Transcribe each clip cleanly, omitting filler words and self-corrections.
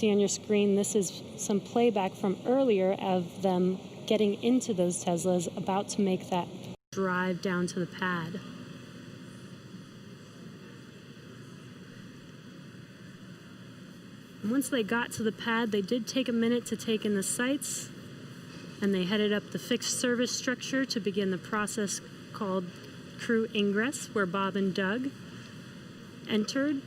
see on your screen, this is some playback from earlier of them getting into those Teslas, about to make that drive down to the pad. And once they got to the pad, they did take a minute to take in the sights, and they headed up the fixed service structure to begin the process called crew ingress, where Bob and Doug entered.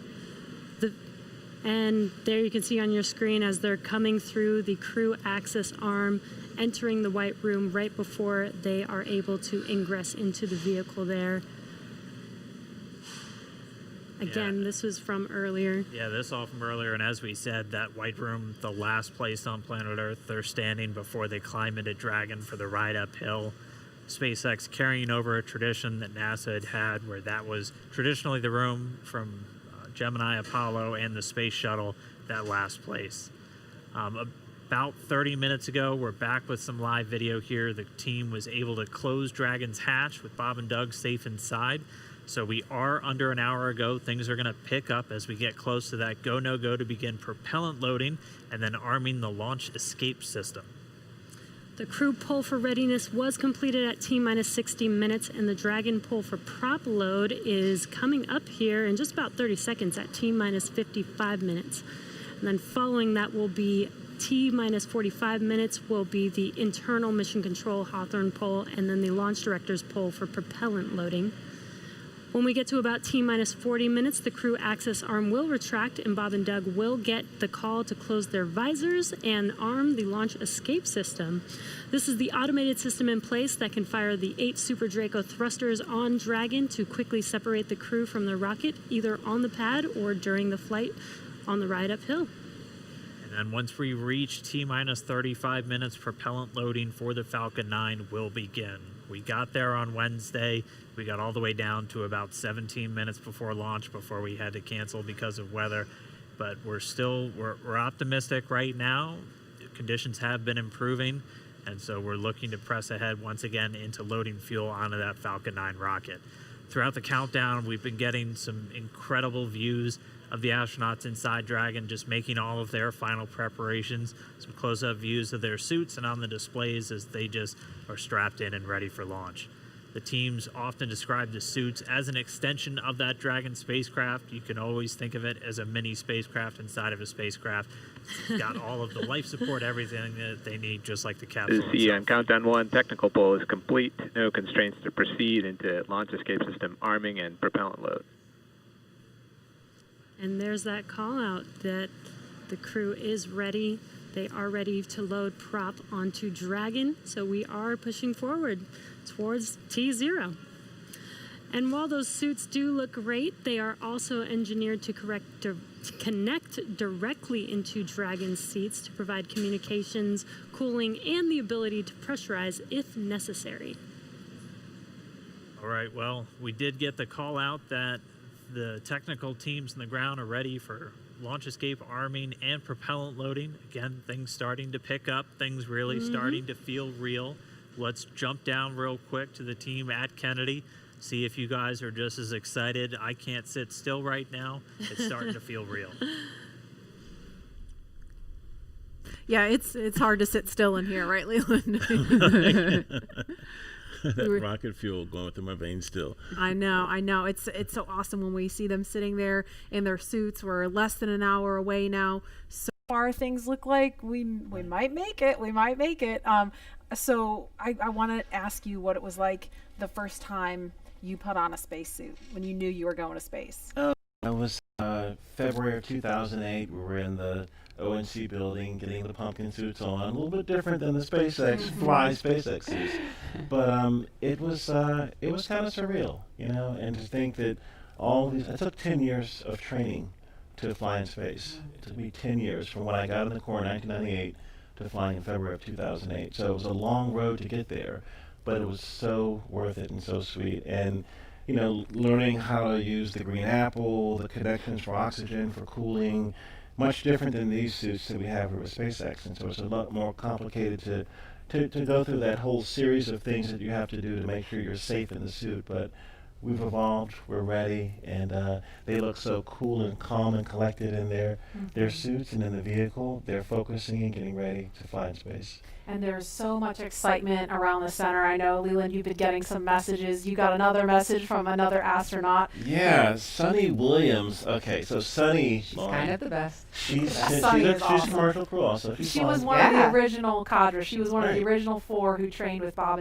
And there you can see on your screen as they're coming through the crew access arm, entering the white room right before they are able to ingress into the vehicle there. Again, this was from earlier. Yeah, this all from earlier. And as we said, that white room, the last place on planet Earth they're standing before they climb into Dragon for the ride uphill. SpaceX carrying over a tradition that NASA had, where that was traditionally the room from Gemini, Apollo, and the space shuttle, that last place. About 30 minutes ago, we're back with some live video here. The team was able to close Dragon's hatch with Bob and Doug safe inside. So we are under an hour ago. Things are going to pick up as we get close to that go, no go to begin propellant loading and then arming the launch escape system. The crew pull for readiness was completed at T-minus 60 minutes, and the Dragon pull for prop load is coming up here in just about 30 seconds at T-minus 55 minutes. And then following that will be T-minus 45 minutes will be the internal mission control Hawthorne pull, and then the launch director's pull for propellant loading. When we get to about T-minus 40 minutes, the crew access arm will retract, and Bob and Doug will get the call to close their visors and arm the launch escape system. This is the automated system in place that can fire the 8 Super Draco thrusters on Dragon to quickly separate the crew from the rocket, either on the pad or during the flight on the ride uphill. And then once we reach T-minus 35 minutes, propellant loading for the Falcon 9 will begin. We got there on Wednesday. We got all the way down to about 17 minutes before launch before we had to cancel because of weather. But we're optimistic right now. Conditions have been improving, and so we're looking to press ahead once again into loading fuel onto that Falcon 9 rocket. Throughout the countdown, we've been getting some incredible views of the astronauts inside Dragon, just making all of their final preparations, some close-up views of their suits and on the displays as they just are strapped in and ready for launch. The teams often describe the suits as an extension of that Dragon spacecraft. You can always think of it as a mini spacecraft inside of a spacecraft. It's got all of the life support, everything that they need, just like the capsule itself. Countdown 1, technical pull is complete. No constraints to proceed into launch escape system arming and propellant load. And there's that call out that the crew is ready. They are ready to load prop onto Dragon. So we are pushing forward towards T0. And while those suits do look great, they are also engineered to connect directly into Dragon's seats to provide communications, cooling, and the ability to pressurize if necessary. All right, well, we did get the call out that the technical teams on the ground are ready for launch escape arming and propellant loading. Again, things starting to pick up, things really starting to feel real. Let's jump down real quick to the team at Kennedy, see if you guys are just as excited. I can't sit still right now. It's starting to feel real. Yeah, it's hard to sit still in here, right, Leland? That rocket fuel going through my veins still. I know. It's so awesome when we see them sitting there in their suits. We're less than an hour away now. So far, things look like we might make it. We might make it. So I want to ask you what it was like the first time you put on a spacesuit when you knew you were going to space. It was February of 2008. We were in the ONC building getting the pumpkin suits on. A little bit different than the SpaceX SpaceX suits, but it was kind of surreal, you know. And to think that it took 10 years of training to fly in space. It took me 10 years from when I got in the Corps in 1998 to flying in February of 2008. So it was a long road to get there, but it was so worth it and so sweet. And you know, learning how to use the green apple, the connections for oxygen, for cooling, much different than these suits that we have with SpaceX. And so it's a lot more complicated to go through that whole series of things that you have to do to make sure you're safe in the suit. But we've evolved, we're ready, and they look so cool and calm and collected in their suits and in the vehicle. They're focusing and getting ready to fly in space. And there's so much excitement around the center. I know, Leland, you've been getting some messages. You got another message from another astronaut. Yeah, Sunny Williams. Okay, so Sunny, She's kind of the best. she's Sunny is she's awesome. commercial crew also. She was one of the Yeah. original cadre. She was one of the Right. original 4 who trained with Bob and